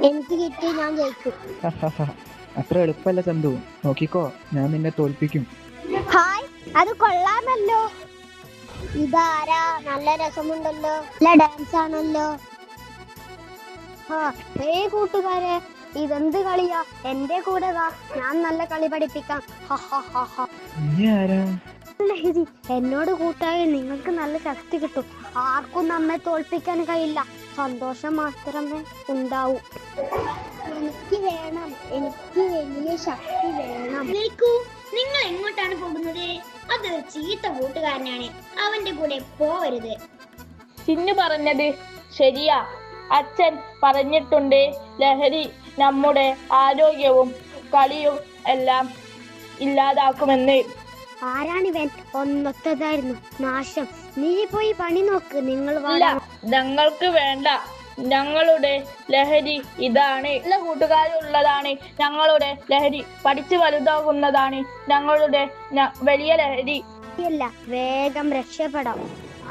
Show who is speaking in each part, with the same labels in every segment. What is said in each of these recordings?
Speaker 1: എനിക്ക് കിട്ടി, ഞാൻ ജയിക്കും.
Speaker 2: അത്ര എളുപ്പല്ല ചന്തു, നോക്കിക്കോ, ഞാൻ നിന്നെ തോൽപ്പിക്കും.
Speaker 1: ഹായ്, അത് കൊള്ളാമല്ലോ. ഇതാരാ? നല്ല രസമുണ്ടല്ലോ, നല്ല ഡാൻസ് ആണല്ലോ. കൂട്ടുകാരെ, ഇതെന്ത് കളിയാ? എന്റെ കൂടെ വാ, ഞാൻ നല്ല കളി പഠിപ്പിക്കാം.
Speaker 2: നീ ആരാ?
Speaker 1: ലഹരി, എന്നോട് കൂട്ടായി നിങ്ങൾക്ക് നല്ല ശക്തി കിട്ടും. ആർക്കും നമ്മെ തോൽപ്പിക്കാൻ കഴിയില്ല, സന്തോഷം മാത്രമേ ഉണ്ടാവൂ. എനിക്ക് വേണം, എനിക്ക് വലിയ ശക്തി വേണം.
Speaker 3: നിങ്ങൾ എങ്ങോട്ടാണ് പോകുന്നത്? അതൊരു ചീത്ത കൂട്ടുകാരനാണ്, അവന്റെ കൂടെ പോവരുത്.
Speaker 4: ചിന്നു പറഞ്ഞത് ശരിയാ. അച്ഛൻ പറഞ്ഞിട്ടുണ്ട്, ലഹരി നമ്മുടെ ആരോഗ്യവും കളിയും എല്ലാം ഇല്ലാതാക്കുമെന്ന്.
Speaker 1: ആരാണിവൻ? ഒന്നൊത്തതായിരുന്നു നാശം. നീ പോയി പണി നോക്ക്. നിങ്ങൾ
Speaker 4: ഞങ്ങൾക്ക് വേണ്ട. ഞങ്ങളുടെ ലഹരി ഇതാണ്. നല്ല കൂട്ടുകാരുള്ളതാണ് ഞങ്ങളുടെ ലഹരി. പഠിച്ചു വലുതാകുന്നതാണ് ഞങ്ങളുടെ വലിയ ലഹരി.
Speaker 1: വേഗം രക്ഷപ്പെടാം.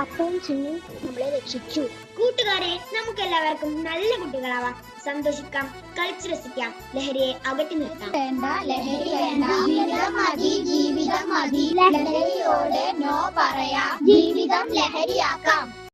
Speaker 1: അപ്പോൾ ചിന്നു നമ്മളെ രക്ഷിച്ചു.
Speaker 3: കൂട്ടുകാരെ, നമുക്ക് എല്ലാവർക്കും നല്ല കുട്ടികളാവാം, സന്തോഷിക്കാം, കളിച്ചു രസിക്കാം, ലഹരിയെ അകറ്റി നിർത്താം.
Speaker 1: വേണ്ട, ലഹരി വേണ്ട, ജീവിതം മതി, ജീവിതം മതി. ലഹരിയോട് നോ പറയാം, ജീവിതം ലഹരിയാക്കാം.